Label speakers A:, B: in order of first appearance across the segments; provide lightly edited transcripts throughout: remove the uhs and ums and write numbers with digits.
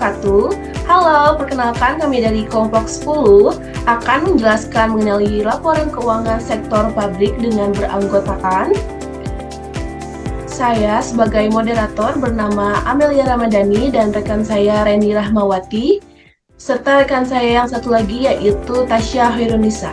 A: wabarakatuh. Halo, perkenalkan kami dari kelompok 10 akan menjelaskan mengenai laporan keuangan sektor publik dengan beranggotakan saya sebagai moderator bernama Amelia Ramadhani dan rekan saya Reni Rahmawati, serta rekan saya yang satu lagi yaitu Tasya Hoirunisa.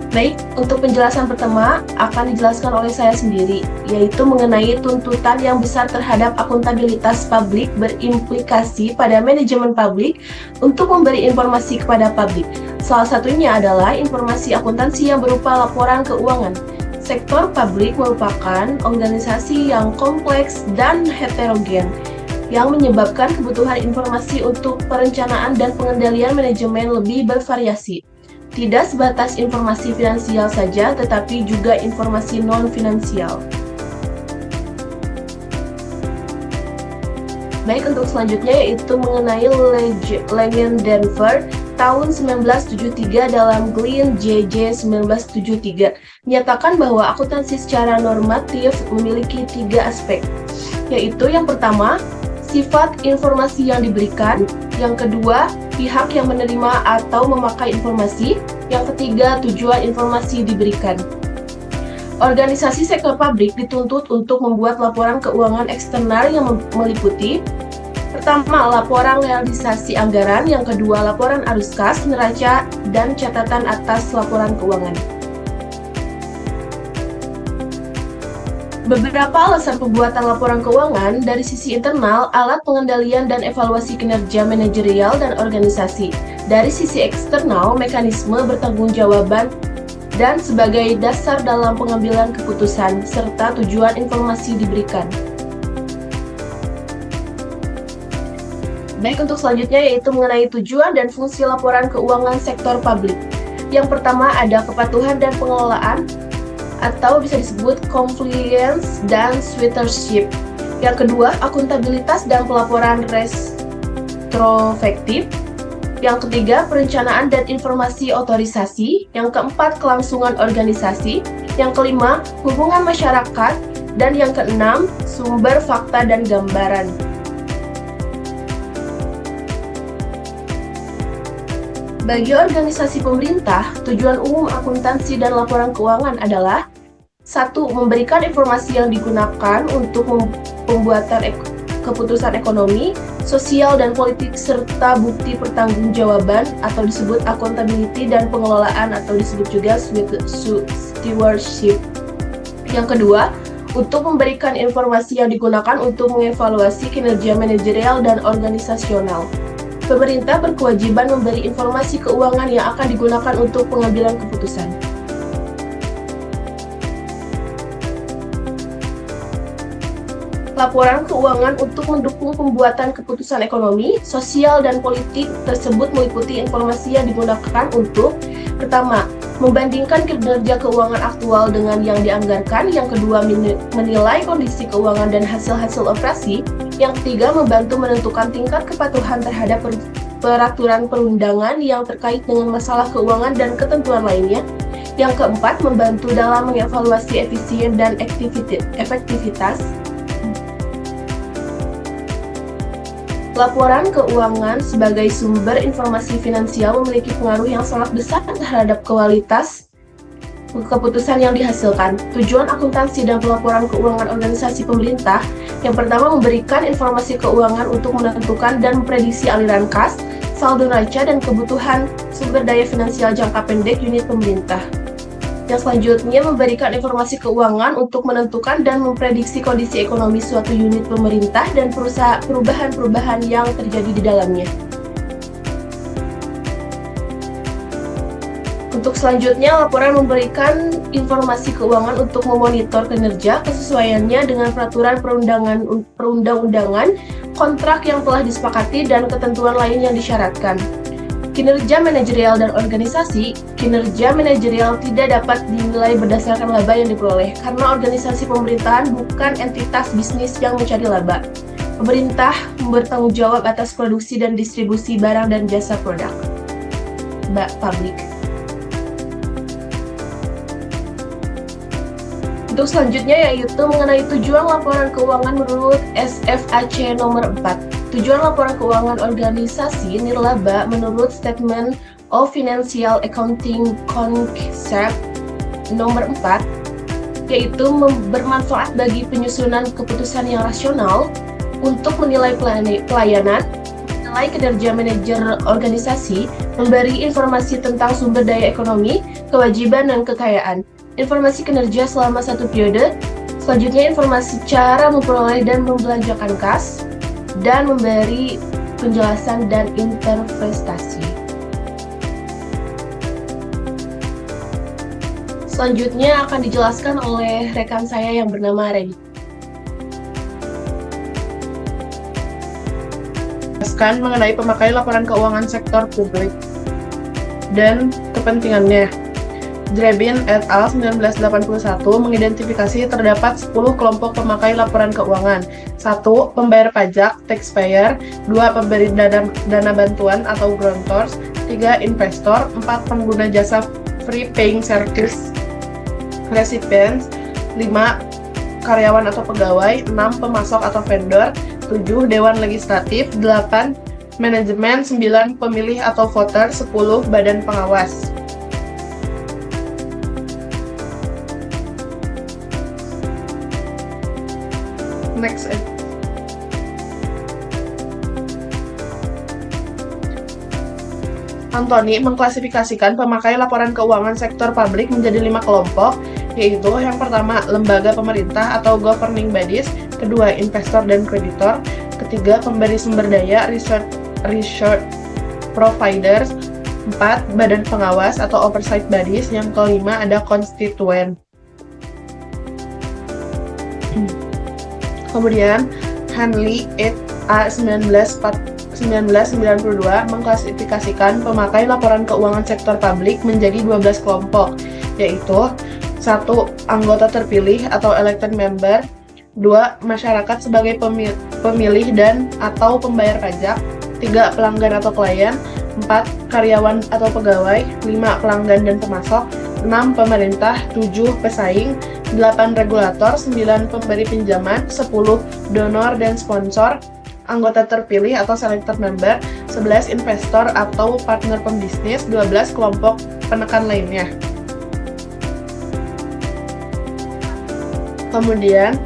A: Baik, untuk penjelasan pertama akan dijelaskan oleh saya sendiri, yaitu mengenai tuntutan yang besar terhadap akuntabilitas publik berimplikasi pada manajemen publik untuk memberi informasi kepada publik. Salah satunya adalah informasi akuntansi yang berupa laporan keuangan. Sektor publik merupakan organisasi yang kompleks dan heterogen, yang menyebabkan kebutuhan informasi untuk perencanaan dan pengendalian manajemen lebih bervariasi. Tidak sebatas informasi finansial saja, tetapi juga informasi non-finansial. Baik, untuk selanjutnya yaitu mengenai Langen Denver tahun 1973 dalam Glynn JJ 1973 menyatakan bahwa akuntansi secara normatif memiliki 3 aspek, yaitu yang pertama, sifat informasi yang diberikan, yang kedua, pihak yang menerima atau memakai informasi, yang ketiga, tujuan informasi diberikan. Organisasi sektor publik dituntut untuk membuat laporan keuangan eksternal yang meliputi pertama, laporan realisasi anggaran, yang kedua, laporan arus kas, neraca, dan catatan atas laporan keuangan. Beberapa alasan pembuatan laporan keuangan dari sisi internal, alat pengendalian dan evaluasi kinerja manajerial dan organisasi. Dari sisi eksternal, mekanisme bertanggungjawaban dan sebagai dasar dalam pengambilan keputusan, serta tujuan informasi diberikan. Baik, untuk selanjutnya yaitu mengenai tujuan dan fungsi laporan keuangan sektor publik. Yang pertama ada kepatuhan dan pengelolaan, atau bisa disebut compliance dan stewardship. Yang kedua, akuntabilitas dan pelaporan retrospektif. Yang ketiga, perencanaan dan informasi otorisasi. Yang keempat, kelangsungan organisasi. Yang kelima, hubungan masyarakat. Dan yang keenam, sumber fakta dan gambaran. Bagi organisasi pemerintah, tujuan umum akuntansi dan laporan keuangan adalah 1. Memberikan informasi yang digunakan untuk pembuatan keputusan ekonomi, sosial, dan politik, serta bukti pertanggungjawaban atau disebut accountability dan pengelolaan atau disebut juga stewardship. Yang kedua, untuk memberikan informasi yang digunakan untuk mengevaluasi kinerja manajerial dan organisasional. Pemerintah berkewajiban memberi informasi keuangan yang akan digunakan untuk pengambilan keputusan. Laporan keuangan untuk mendukung pembuatan keputusan ekonomi, sosial, dan politik tersebut meliputi informasi yang digunakan untuk pertama, membandingkan kinerja keuangan aktual dengan yang dianggarkan, yang kedua, menilai kondisi keuangan dan hasil-hasil operasi, yang ketiga, membantu menentukan tingkat kepatuhan terhadap peraturan perundangan yang terkait dengan masalah keuangan dan ketentuan lainnya. Yang keempat, membantu dalam mengevaluasi efisien dan efektivitas. Laporan keuangan sebagai sumber informasi finansial memiliki pengaruh yang sangat besar terhadap kualitas keputusan yang dihasilkan. Tujuan akuntansi dan pelaporan keuangan organisasi pemerintah, yang pertama memberikan informasi keuangan untuk menentukan dan memprediksi aliran kas, saldo neraca, dan kebutuhan sumber daya finansial jangka pendek unit pemerintah. Yang selanjutnya memberikan informasi keuangan untuk menentukan dan memprediksi kondisi ekonomi suatu unit pemerintah dan perubahan-perubahan yang terjadi di dalamnya. Untuk selanjutnya, laporan memberikan informasi keuangan untuk memonitor kinerja, kesesuaiannya dengan peraturan perundang-undangan, kontrak yang telah disepakati, dan ketentuan lain yang disyaratkan. Kinerja manajerial dan organisasi, kinerja manajerial tidak dapat dinilai berdasarkan laba yang diperoleh, karena organisasi pemerintahan bukan entitas bisnis yang mencari laba. Pemerintah bertanggung jawab atas produksi dan distribusi barang dan jasa produk publik. Untuk selanjutnya yaitu mengenai tujuan laporan keuangan menurut SFAC nomor 4. Tujuan laporan keuangan organisasi nirlaba menurut Statement of Financial Accounting Concept nomor 4 yaitu bermanfaat bagi penyusunan keputusan yang rasional untuk menilai pelayanan, menilai kinerja manajer organisasi, memberi informasi tentang sumber daya ekonomi, kewajiban dan kekayaan, informasi kinerja selama satu periode, selanjutnya informasi cara memperoleh dan membelanjakan kas, dan memberi penjelasan dan interpretasi. Selanjutnya akan dijelaskan oleh rekan saya yang bernama Redi.
B: Jelaskan mengenai pemakai laporan keuangan sektor publik dan kepentingannya. Drebin et al. 1981 mengidentifikasi terdapat 10 kelompok pemakai laporan keuangan. 1. Pembayar pajak, taxpayer. 2. Pemberi dana bantuan atau grantors. 3. Investor. 4. Pengguna jasa free paying service recipients. 5. Karyawan atau pegawai. 6. Pemasok atau vendor. 7. Dewan legislatif. 8. Manajemen. 9. Pemilih atau voter. 10. Badan pengawas. Next. Anthony mengklasifikasikan pemakai laporan keuangan sektor publik menjadi 5 kelompok, yaitu yang pertama, lembaga pemerintah atau governing bodies, kedua, investor dan kreditor, ketiga, pemberi sumber daya, research providers, 4, badan pengawas atau oversight bodies, yang kelima ada konstituen. Kemudian, Hanley et al. 1992 mengklasifikasikan pemakai laporan keuangan sektor publik menjadi 12 kelompok, yaitu 1. Anggota terpilih atau elected member, 2. Masyarakat sebagai pemilih dan atau pembayar pajak, 3. Pelanggan atau klien, 4. Karyawan atau pegawai, 5. Pelanggan dan pemasok, 6. Pemerintah, 7. Pesaing, 8. Regulator, 9. Pemberi pinjaman, 10. Donor dan sponsor, anggota terpilih atau selected member, 11. Investor atau partner pembisnis, 12. Kelompok penekan lainnya. Kemudian,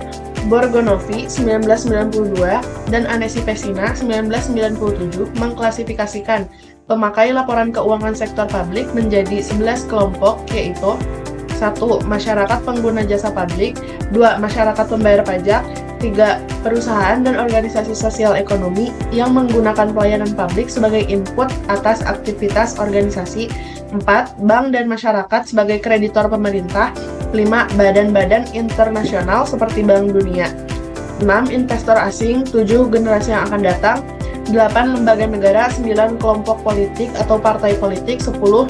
B: Borgonovi 1992 dan Anesi Pesina 1997 mengklasifikasikan pemakai laporan keuangan sektor publik menjadi 11 kelompok, yaitu 1. Masyarakat pengguna jasa publik, 2. Masyarakat pembayar pajak, 3. Perusahaan dan organisasi sosial ekonomi yang menggunakan pelayanan publik sebagai input atas aktivitas organisasi, 4. Bank dan masyarakat sebagai kreditor pemerintah, 5. Badan-badan internasional seperti Bank Dunia, 6. Investor asing, 7. Generasi yang akan datang, 8. Lembaga negara, 9. Kelompok politik atau partai politik, 10.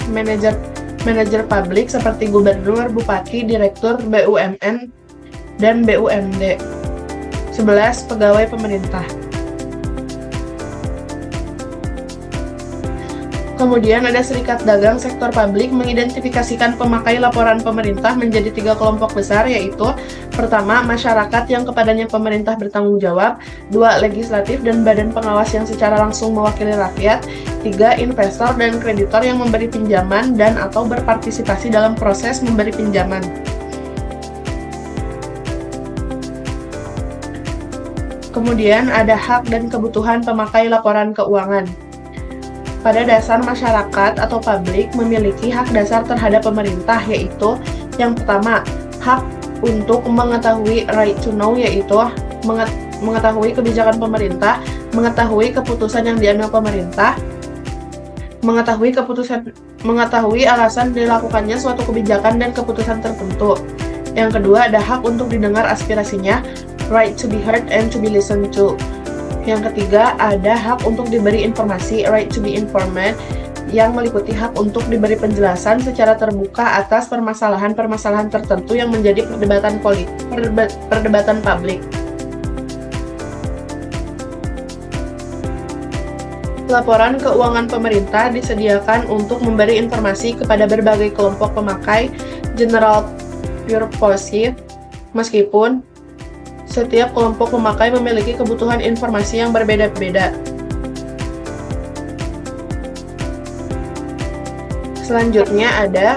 B: Manajer publik seperti gubernur, bupati, direktur, BUMN, dan BUMD, 11. Pegawai pemerintah. Kemudian ada Serikat Dagang Sektor Publik mengidentifikasikan pemakai laporan pemerintah menjadi 3 kelompok besar, yaitu pertama, masyarakat yang kepadanya pemerintah bertanggung jawab, 2. Legislatif dan badan pengawas yang secara langsung mewakili rakyat, 3. Investor dan kreditor yang memberi pinjaman dan atau berpartisipasi dalam proses memberi pinjaman. Kemudian ada hak dan kebutuhan pemakai laporan keuangan. Pada dasar masyarakat atau publik memiliki hak dasar terhadap pemerintah, yaitu yang pertama, hak untuk mengetahui, right to know, yaitu mengetahui kebijakan pemerintah, mengetahui keputusan yang diambil pemerintah, mengetahui alasan dilakukannya suatu kebijakan dan keputusan tertentu. Yang kedua, ada hak untuk didengar aspirasinya, right to be heard and to be listened to. Yang ketiga, ada hak untuk diberi informasi, right to be informed, yang meliputi hak untuk diberi penjelasan secara terbuka atas permasalahan-permasalahan tertentu yang menjadi perdebatan publik. Laporan keuangan pemerintah disediakan untuk memberi informasi kepada berbagai kelompok pemakai general purpose meskipun setiap kelompok pemakai memiliki kebutuhan informasi yang berbeda-beda. Selanjutnya ada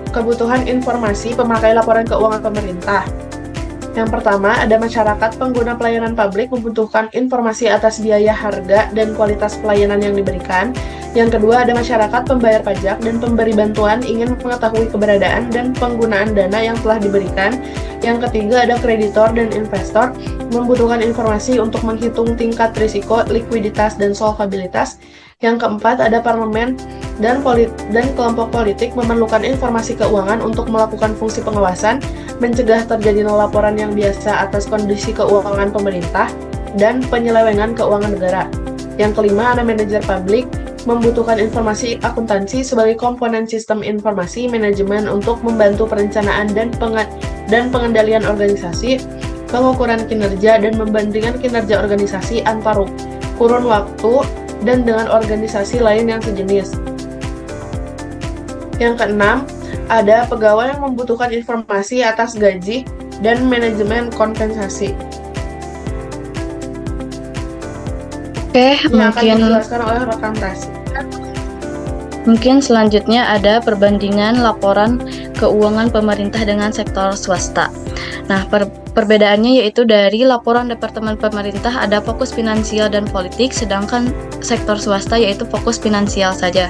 B: kebutuhan informasi pemakai laporan keuangan pemerintah. Yang pertama, ada masyarakat pengguna pelayanan publik membutuhkan informasi atas biaya, harga, dan kualitas pelayanan yang diberikan. Yang kedua, ada masyarakat pembayar pajak dan pemberi bantuan ingin mengetahui keberadaan dan penggunaan dana yang telah diberikan. Yang ketiga, ada kreditor dan investor membutuhkan informasi untuk menghitung tingkat risiko, likuiditas, dan solvabilitas. Yang keempat, ada parlemen dan kelompok politik memerlukan informasi keuangan untuk melakukan fungsi pengawasan, mencegah terjadinya laporan yang biasa atas kondisi keuangan pemerintah, dan penyelewengan keuangan negara. Yang kelima, ada manajer publik membutuhkan informasi akuntansi sebagai komponen sistem informasi manajemen untuk membantu perencanaan dan pengendalian organisasi, pengukuran kinerja, dan membandingkan kinerja organisasi antar kurun waktu dan dengan organisasi lain yang sejenis. Yang keenam, ada pegawai yang membutuhkan informasi atas gaji dan manajemen kompensasi.
C: Oke,
B: Yang akan dijelaskan oleh rekan Rasi.
C: mungkin selanjutnya ada perbandingan laporan keuangan pemerintah dengan sektor swasta. Nah, perbedaannya yaitu dari laporan Departemen Pemerintah ada fokus finansial dan politik, sedangkan sektor swasta yaitu fokus finansial saja.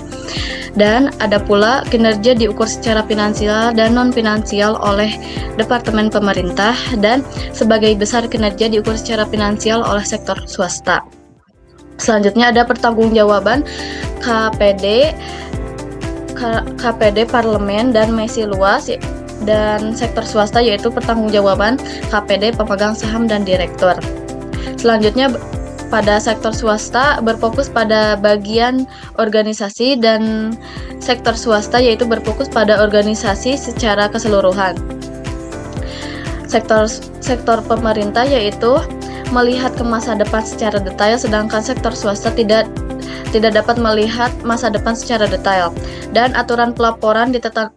C: Dan ada pula kinerja diukur secara finansial dan non-finansial oleh Departemen Pemerintah, dan sebagai besar kinerja diukur secara finansial oleh sektor swasta. Selanjutnya ada pertanggungjawaban KPD Parlemen dan Misi Luas, dan sektor swasta yaitu pertanggungjawaban KPD pemegang saham dan direktur. Selanjutnya pada sektor swasta berfokus pada bagian organisasi, dan sektor swasta yaitu berfokus pada organisasi secara keseluruhan. Sektor pemerintah yaitu melihat ke masa depan secara detail, sedangkan sektor swasta tidak dapat melihat masa depan secara detail. Dan aturan pelaporan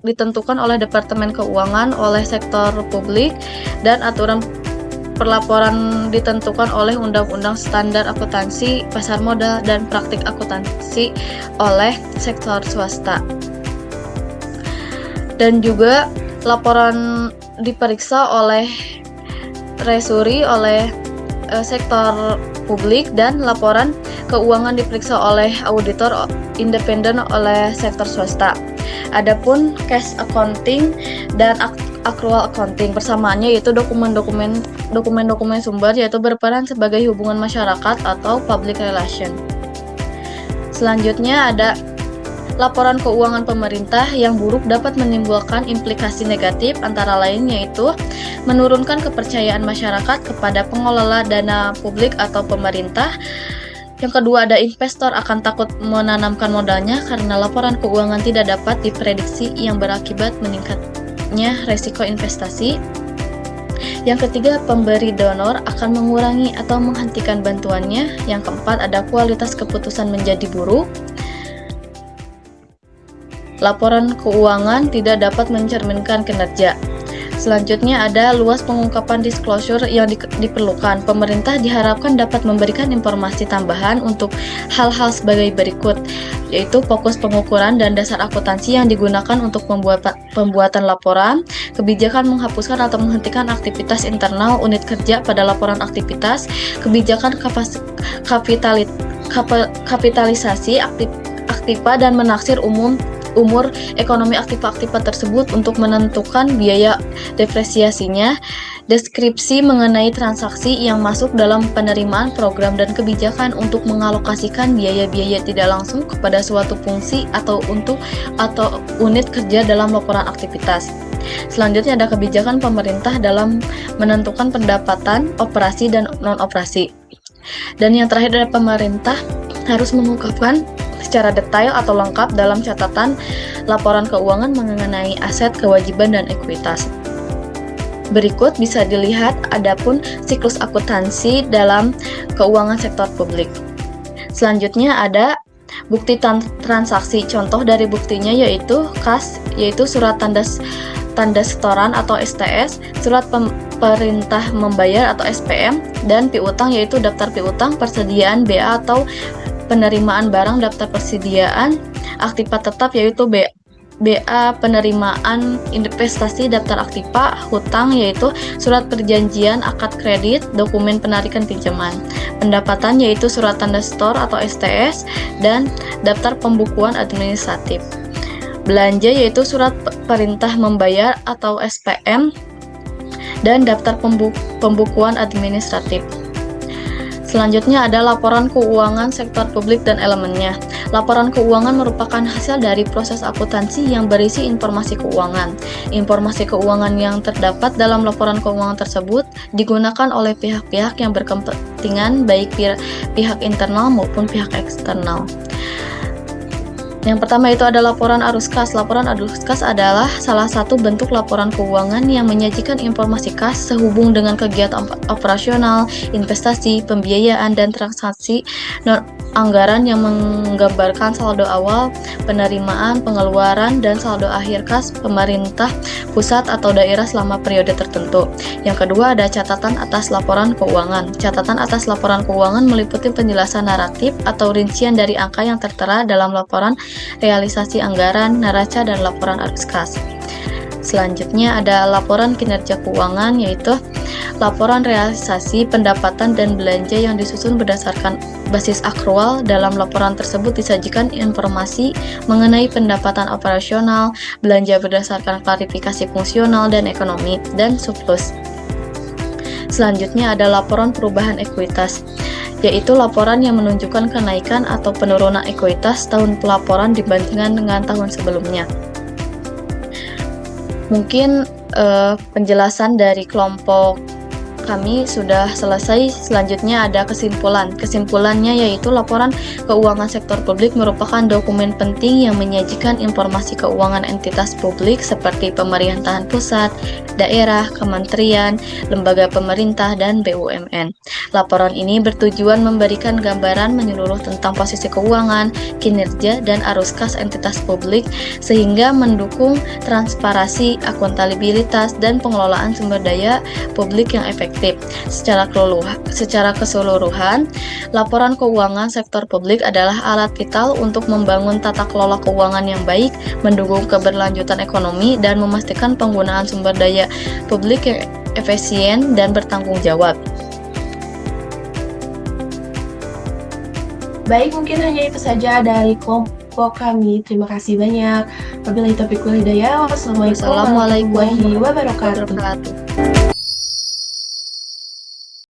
C: ditentukan oleh Departemen Keuangan oleh sektor publik, dan aturan pelaporan ditentukan oleh Undang-Undang Standar Akuntansi Pasar Modal dan Praktik Akuntansi oleh sektor swasta. Dan juga laporan diperiksa oleh Treasury oleh sektor publik, dan laporan keuangan diperiksa oleh auditor independen oleh sektor swasta. Adapun cash accounting dan accrual accounting persamaannya yaitu dokumen-dokumen sumber yaitu berperan sebagai hubungan masyarakat atau public relation. Selanjutnya ada laporan keuangan pemerintah yang buruk dapat menimbulkan implikasi negatif, antara lain yaitu menurunkan kepercayaan masyarakat kepada pengelola dana publik atau pemerintah. Yang kedua, ada investor akan takut menanamkan modalnya karena laporan keuangan tidak dapat diprediksi yang berakibat meningkatnya resiko investasi. Yang ketiga, pemberi donor akan mengurangi atau menghentikan bantuannya. Yang keempat, ada kualitas keputusan menjadi buruk. Laporan keuangan tidak dapat mencerminkan kinerja. Selanjutnya ada luas pengungkapan disclosure yang diperlukan. Pemerintah diharapkan dapat memberikan informasi tambahan untuk hal-hal sebagai berikut, yaitu fokus pengukuran dan dasar akuntansi yang digunakan untuk pembuatan laporan, kebijakan menghapuskan atau menghentikan aktivitas internal unit kerja pada laporan aktivitas, kebijakan kapitalisasi aktiva dan menaksir umur ekonomi aktiva tersebut untuk menentukan biaya depresiasinya, deskripsi mengenai transaksi yang masuk dalam penerimaan program dan kebijakan untuk mengalokasikan biaya-biaya tidak langsung kepada suatu fungsi atau unit kerja dalam laporan aktivitas. Selanjutnya ada kebijakan pemerintah dalam menentukan pendapatan operasi dan non-operasi. Dan yang terakhir adalah pemerintah harus mengungkapkan secara detail atau lengkap dalam catatan laporan keuangan mengenai aset, kewajiban, dan ekuitas. Berikut bisa dilihat adapun siklus akuntansi dalam keuangan sektor publik. Selanjutnya ada bukti transaksi. Contoh dari buktinya yaitu kas, yaitu surat tanda setoran atau STS, surat perintah membayar atau SPM, dan piutang yaitu daftar piutang, persediaan BA atau penerimaan barang, daftar persediaan, aktiva tetap yaitu BA, penerimaan investasi, daftar aktiva, hutang yaitu surat perjanjian akad kredit, dokumen penarikan pinjaman, pendapatan yaitu surat tanda store atau STS, dan daftar pembukuan administratif. Belanja yaitu surat perintah membayar atau SPM, dan daftar pembukuan administratif. Selanjutnya ada laporan keuangan sektor publik dan elemennya. Laporan keuangan merupakan hasil dari proses akuntansi yang berisi informasi keuangan. Informasi keuangan yang terdapat dalam laporan keuangan tersebut digunakan oleh pihak-pihak yang berkepentingan, baik pihak internal maupun pihak eksternal. Yang pertama itu ada laporan arus kas. Laporan arus kas adalah salah satu bentuk laporan keuangan yang menyajikan informasi kas sehubung dengan kegiatan operasional, investasi, pembiayaan, dan transaksi anggaran yang menggambarkan saldo awal, penerimaan, pengeluaran, dan saldo akhir kas pemerintah pusat atau daerah selama periode tertentu. Yang kedua ada catatan atas laporan keuangan. Catatan atas laporan keuangan meliputi penjelasan naratif atau rincian dari angka yang tertera dalam laporan realisasi anggaran, neraca, dan laporan arus kas. Selanjutnya ada laporan kinerja keuangan, yaitu laporan realisasi pendapatan dan belanja yang disusun berdasarkan basis akrual. Dalam laporan tersebut disajikan informasi mengenai pendapatan operasional, belanja berdasarkan klarifikasi fungsional dan ekonomi, dan surplus. Selanjutnya ada laporan perubahan ekuitas, yaitu laporan yang menunjukkan kenaikan atau penurunan ekuitas tahun pelaporan dibandingkan dengan tahun sebelumnya. Mungkin penjelasan dari kelompok kami sudah selesai. Selanjutnya ada kesimpulan. Kesimpulannya yaitu laporan keuangan sektor publik merupakan dokumen penting yang menyajikan informasi keuangan entitas publik seperti pemerintahan pusat, daerah, kementerian, lembaga pemerintah, dan BUMN. Laporan ini bertujuan memberikan gambaran menyeluruh tentang posisi keuangan, kinerja, dan arus kas entitas publik sehingga mendukung transparansi, akuntabilitas, dan pengelolaan sumber daya publik yang efektif. Secara keseluruhan, laporan keuangan sektor publik adalah alat vital untuk membangun tata kelola keuangan yang baik, mendukung keberlanjutan ekonomi, dan memastikan penggunaan sumber daya publik yang efisien dan bertanggung jawab.
A: Baik, mungkin hanya itu saja dari kelompok kami. Terima kasih banyak. Wabillahi taufiq wal hidayah. Wassalamualaikum warahmatullahi wabarakatuh.